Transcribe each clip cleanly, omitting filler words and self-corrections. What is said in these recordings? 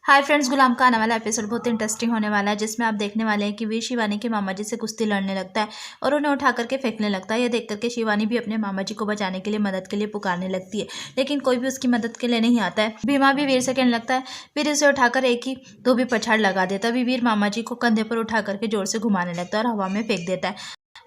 Hi friends, गुलाम का आने वाला एपिसोड बहुत इंटरेस्टिंग होने वाला है, जिसमें आप देखने वाले हैं कि वीर शिवानी के मामा जी से कुश्ती लड़ने लगता है और उन्हें उठा करके फेंकने लगता है। यह देख करके शिवानी भी अपने मामा जी को बचाने के लिए, मदद के लिए पुकारने लगती है, लेकिन कोई भी उसकी मदद के लिए नहीं आता है। भीमा भी वीर से कहने लगता है, वीर इसे उठाकर एक ही दो भी पछाड़ लगा देता। अभी वीर मामा जी को कंधे पर उठा करके जोर से घुमाने लगता है और हवा में फेंक देता है।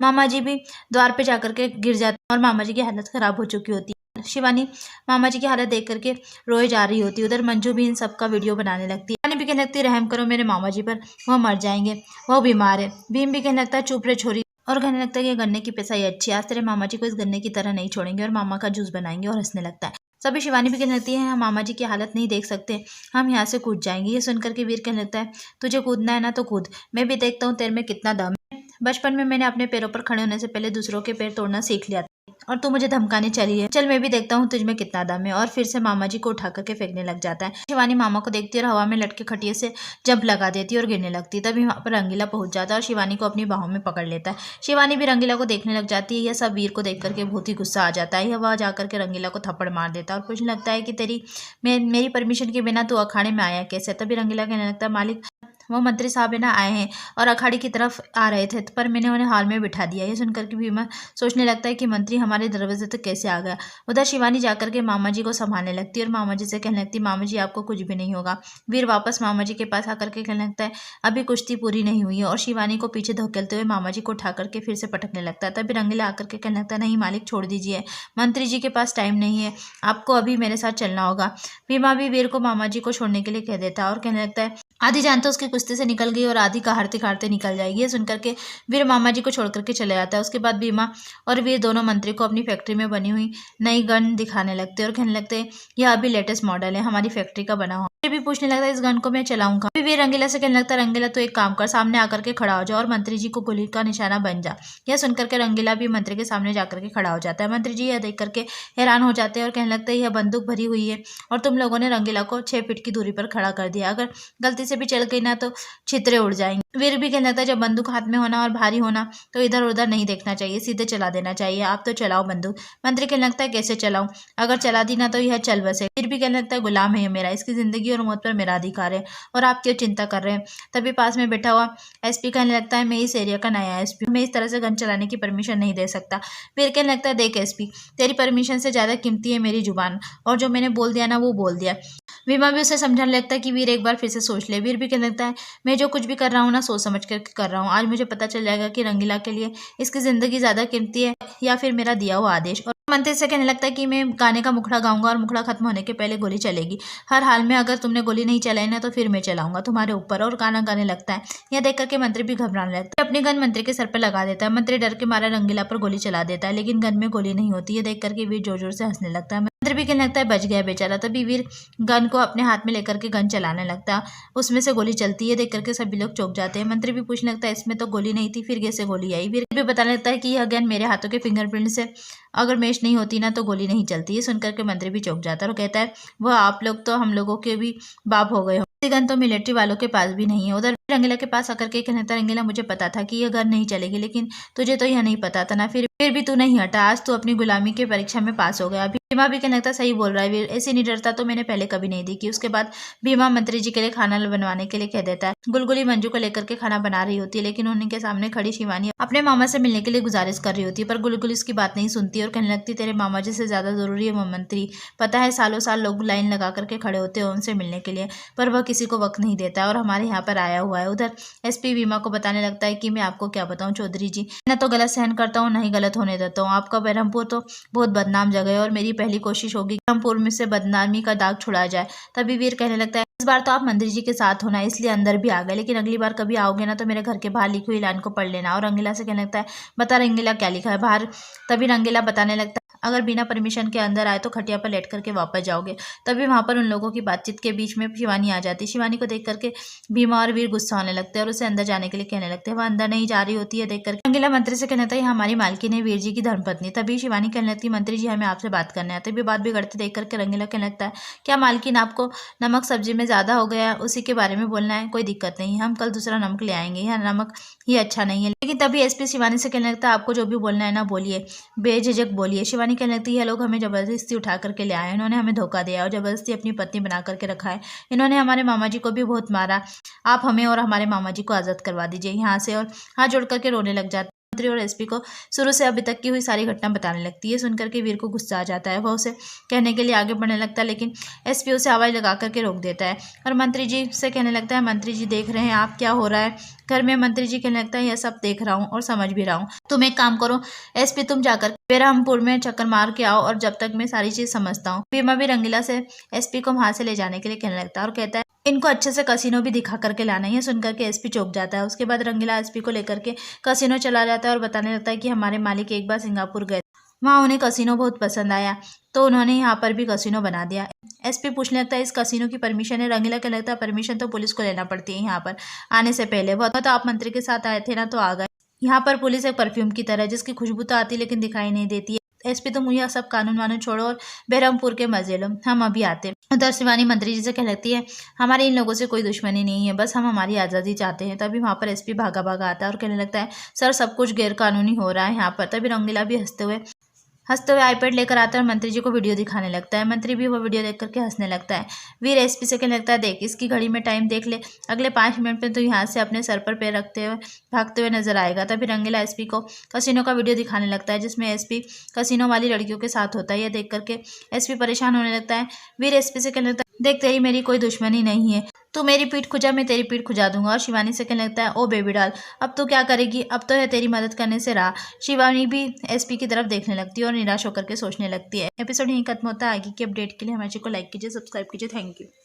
मामा जी भी द्वार पे जाकर के गिर जाते हैं और मामा जी की हालत खराब हो चुकी होती है। शिवानी मामा जी की हालत देख करके रोए जा रही होती है। उधर मंजू भी इन सब का वीडियो बनाने लगती है। शिवानी भी कहने लगती है, रहम करो मेरे मामा जी पर, वह मर जाएंगे, वह बीमार है। भीम भी कहने लगता है, चुप रे छोरी, और कहने लगता है कि गन्ने की पिसाई अच्छी है, आज तेरे मामा जी को इस गन्ने की तरह नहीं छोड़ेंगे और मामा का जूस बनाएंगे, और हंसने लगता है। सभी शिवानी भी कहने लगती है, हम मामा जी की हालत नहीं देख सकते, हम यहाँ से कूद जाएंगे। ये सुनकर के वीर कहने लगता है, तुझे कूदना है ना तो कूद, मैं भी देखता हूँ तेरे में कितना दम है। बचपन में मैंने अपने पैरों पर खड़े होने से पहले दूसरों के पैर तोड़ना सीख लिया और तू मुझे धमकाने चली है, चल मैं भी देखता हूँ तुझमें कितना दम है। और फिर से मामा जी को उठा करके फेंकने लग जाता है। शिवानी मामा को देखती है और हवा में लटके खटिए से जंप लगा देती है और गिरने लगती है। तभी वहाँ पर रंगीला पहुंच जाता है और शिवानी को अपनी बाहों में पकड़ लेता है। शिवानी भी रंगीला को देखने लग जाती है। यह सब वीर को देख करके बहुत ही गुस्सा आ जाता है। यह वह जाकर के रंगीला को थप्पड़ मार देता है और पूछने लगता है कि मेरी परमिशन के बिना तू अखाड़े में आया कैसे। तभी रंगीला कहने लगता है, मालिक वो मंत्री साहब है ना, आए हैं और अखाड़े की तरफ आ रहे थे, पर मैंने उन्हें हाल में बिठा दिया। ये सुनकर के भीमा सोचने लगता है कि मंत्री हमारे दरवाजे तक कैसे आ गया। उधर शिवानी जाकर के मामा जी को संभालने लगती है और मामा जी से कहने लगती है, मामा जी आपको कुछ भी नहीं होगा। वीर वापस मामा जी के पास आकर के कहने लगता है, अभी कुश्ती पूरी नहीं हुई है, और शिवानी को पीछे धकेलते हुए मामा जी को उठा करके फिर से पटकने लगता है। तभी रंगीला आकर के कहने लगता है, नहीं मालिक छोड़ दीजिए, मंत्री जी के पास टाइम नहीं है, आपको अभी मेरे साथ चलना होगा। भीमा भी वीर को मामा जी को छोड़ने के लिए कह देता है और कहने लगता है, आधी जान तो उसकी कुश्ती से निकल गई और आधी का हारते हारते निकल जाएगी। ये सुनकर के वीर मामा जी को छोड़ करके चले जाता है। उसके बाद भीमा और वीर दोनों मंत्री को अपनी फैक्ट्री में बनी हुई नई गन दिखाने लगते हैं और कहने लगते हैं, यह अभी लेटेस्ट मॉडल है, हमारी फैक्ट्री का बना हुआ। भी पूछने लगता है, इस गन को मैं चलाऊंगा। वीर रंगीला से कहने लगता है, रंगीला तो एक काम कर, सामने आकर के खड़ा हो जाओ और मंत्री जी को गोली का निशाना बन जा। यह सुनकर के रंगीला भी मंत्री के सामने जाकर के खड़ा हो जाता है। मंत्री जी यह देख करके हैरान हो जाते हैं और कहने लगते हैं, यह बंदूक भरी हुई है और तुम लोगों ने रंगीला को 6 फीट की दूरी पर खड़ा कर दिया, अगर गलती से भी चल गई ना तो छितरे उड़ जाएंगे। वीर भी कहने लगता है, जब बंदूक हाथ में होना और भारी होना तो इधर उधर नहीं देखना चाहिए, सीधे चला देना चाहिए, आप तो चलाओ बंदूक। मंत्री कहने लगता है, कैसे चलाऊं, अगर चला दी ना तो यह चल बसे। वीर भी कहने लगता है, गुलाम है मेरा, इसकी जिंदगी और मौत पर मेरा अधिकार है और आप क्यों चिंता कर रहे हैं। तभी पास में बैठा हुआ एसपी कहने लगता है, मैं इस एरिया का नया एसपी, मैं इस तरह से गन चलाने की परमिशन नहीं दे सकता। वीर कहने लगता है, देख एसपी, तेरी परमिशन से ज्यादा कीमती है मेरी जुबान, और जो मैंने बोल दिया ना वो बोल दिया। भीमा भी उसे समझाने लगता है कि वीर एक बार फिर से सोच ले। वीर भी कहने लगता है, मैं जो कुछ भी कर रहा हूँ ना सोच समझ कर कर रहा हूँ, आज मुझे पता चल जाएगा कि रंगीला के लिए इसकी जिंदगी ज्यादा कीमती है या फिर मेरा दिया हुआ आदेश। और मंत्री से कहने लगता है कि मैं गाने का मुखड़ा गाऊंगा और मुखड़ा खत्म होने के पहले गोली चलेगी, हर हाल में अगर तुमने गोली नहीं चलाई ना तो फिर मैं चलाऊंगा तुम्हारे ऊपर, और गाना गाने लगता है। यह देख करके मंत्री भी घबराने लगता है, अपनी गन मंत्री के सर पर लगा देता है। मंत्री डर के मारे रंगीला पर गोली चला देता है, लेकिन गन में गोली नहीं होती। है देख करके वीर जोर जोर से हंसने लगता है। मंत्री भी कहने लगता है, बच गया बेचारा। तभी वीर गन को अपने हाथ में लेकर के गन चलाने लगता है, उसमें से गोली चलती है। देख करके सभी लोग चौंक जाते हैं। मंत्री भी पूछने लगता है, इसमें तो गोली नहीं थी, फिर कैसे गोली आई। वीर भी बताने लगता है कि यह गन मेरे हाथों के फिंगरप्रिंट से अगर मैच नहीं होती ना तो गोली नहीं चलती है। सुनकर के मंत्री भी चौंक जाता है और कहता है, वह आप लोग तो हम लोगों के भी बाप हो गए हो, गन तो मिलिट्री वालों के पास भी नहीं है। उधर रंगीला के पास आकर के कहता है, रंगीला मुझे पता था कि यह गन नहीं चलेगी, लेकिन तुझे तो यह नहीं पता था ना, फिर भी तू नहीं हटा, आज तू अपनी गुलामी की परीक्षा में पास हो गया। भीमा भी कहने लगता सही बोल रहा है वीर, ऐसी निडरता तो मैंने पहले कभी नहीं देखी। उसके बाद भीमा मंत्री जी के लिए खाना बनवाने के लिए कह देता है। गुलगुली मंजू को लेकर के खाना बना रही होती है, लेकिन उनके सामने खड़ी शिवानी अपने मामा से मिलने के लिए गुजारिश कर रही होती है, पर गुलगुली उसकी बात नहीं सुनती और कहने लगती, तेरे मामा जी से ज्यादा जरूरी है वो मंत्री, पता है सालों साल लोग लाइन लगा करके खड़े होते हैं उनसे मिलने के लिए, पर वह किसी को वक्त नहीं देता और हमारे यहाँ पर आया हुआ है। उधर एसपी भीमा को बताने लगता है कि मैं आपको क्या बताऊं चौधरी जी, न तो गलत सहन करता हूँ, न ही गलत होने देता हूँ। आपका बरहमपुर तो बहुत बदनाम जगह है और मेरी पहली कोशिश होगी बरहमपुर में से बदनामी का दाग छुड़ाया जाए। तभी वीर कहने लगता है, इस बार तो आप मंत्री जी के साथ होना इसलिए अंदर भी आ गए, लेकिन अगली बार कभी आओगे ना तो मेरे घर के बाहर लिखी हुई लाइन को पढ़ लेना। और रंगीला से कहने लगता है, बता रंगीला क्या लिखा है बाहर। तभी रंगीला बताने लगता है, अगर बिना परमिशन के अंदर आए तो खटिया पर लेट करके वापस जाओगे। तभी वहां पर उन लोगों की बातचीत के बीच में शिवानी आ जाती है। शिवानी को देख करके भीमा और वीर गुस्सा होने लगते हैं और उसे अंदर जाने के लिए कहने लगते हैं। वह अंदर नहीं जा रही होती है। देख कर रंगीला मंत्री से कहने लगता है, हमारी मालकिन है वीर जी की धर्मपत्नी। तभी शिवानी कहने लगती है, मंत्री जी हमें आपसे बात करना है। तभी बात बिगड़ते देख करके रंगीला कहने लगता है, क्या मालकिन आपको नमक सब्जी में ज्यादा हो गया, उसी के बारे में बोलना है, कोई दिक्कत नहीं, हम कल दूसरा नमक ले आएंगे, यह नमक ही अच्छा नहीं है। लेकिन तभी एसपी शिवानी से कहने लगता है, आपको जो भी बोलना है ना बोलिए, बेझिझक बोलिए। शिवानी शिवानी कहने लगती है लोग हमें ज़बरदस्ती उठा करके ले आए, इन्होंने हमें धोखा दिया और ज़बरदस्ती अपनी पत्नी बना करके रखा है, इन्होंने हमारे मामा जी को भी बहुत मारा, आप हमें और हमारे मामा जी को आज़ाद करवा दीजिए यहाँ से। और हाथ जोड़ करके रोने लग जाते मंत्री और एसपी को शुरू से अभी तक की हुई सारी घटना बताने लगती है। सुनकर के वीर को गुस्सा आ जाता है, वह उसे कहने के लिए आगे बढ़ने लगता है, लेकिन एसपी उसे आवाज़ लगा करके रोक देता है और मंत्री जी से कहने लगता है मंत्री जी देख रहे हैं आप क्या हो रहा है घर में। मंत्री जी कहने लगता है यह सब देख रहा हूँ और समझ भी रहा हूँ, तुम एक काम करो एसपी तुम जाकर बेरहमपुर में चक्कर मार के आओ और जब तक मैं सारी चीज़ समझता हूँ। बीमा भी रंगीला से एसपी को वहाँ से ले जाने के लिए कहने लगता है और कहता है इनको अच्छे से कसिनो भी दिखा करके लाना है। सुनकर के एसपी चौंक जाता है। उसके बाद रंगीला एसपी को लेकर के कसिनो चला जाता है और बताने लगता है कि हमारे मालिक एक बार सिंगापुर गए, वहाँ उन्हें कसिनो बहुत पसंद आया तो उन्होंने यहाँ पर भी कसिनो बना दिया। एसपी पूछने लगता है इस कसिनो की परमिशन है। रंगीला कहने लगता है परमिशन तो पुलिस को लेना पड़ती है यहाँ पर आने से पहले, वह तो आप मंत्री के साथ आए थे ना तो आ गए। यहाँ पर पुलिस एक परफ्यूम की तरह जिसकी खुशबू तो आती लेकिन दिखाई नहीं देती है। एसपी तुम यह सब कानून वानून छोड़ो और बेरहमपुर के मजे लो, हम अभी आते। उधर शिवानी मंत्री जी से कह लगती है हमारी इन लोगों से कोई दुश्मनी नहीं है, बस हम हमारी आज़ादी चाहते हैं। तभी वहाँ पर एसपी भागा भागा आता है और कहने लगता है सर सब कुछ गैर कानूनी हो रहा है यहाँ पर। तभी रंगीला भी हंसते हुए आईपैड लेकर आता है और मंत्री जी को वीडियो दिखाने लगता है। मंत्री भी वो वीडियो देख करके हंसने लगता है। वीर एसपी से कहने लगता है देख इसकी घड़ी में टाइम देख ले, अगले 5 मिनट में तो यहाँ से अपने सर पर पैर रखते हुए भागते हुए नजर आएगा। तभी रंगीला एसपी को कसिनो का वीडियो दिखाने लगता है जिसमें एसपी कसिनो वाली लड़कियों के साथ होता है। यह देख करके एसपी परेशान होने लगता है। वीर एसपी से कहने लगता है देख तेरी मेरी कोई दुश्मनी नहीं है, तू मेरी पीठ खुजा मैं तेरी पीठ खुजा दूंगा। और शिवानी से कहने लगता है ओ बेबी डॉल अब तो क्या करेगी, अब तो है तेरी मदद करने से रहा। शिवानी भी एसपी की तरफ देखने लगती है और निराश होकर के सोचने लगती है। एपिसोड यहीं खत्म होता है। आगे की अपडेट के लिए हमारे चैनल को लाइक कीजिए, सब्सक्राइब कीजिए। Thank you.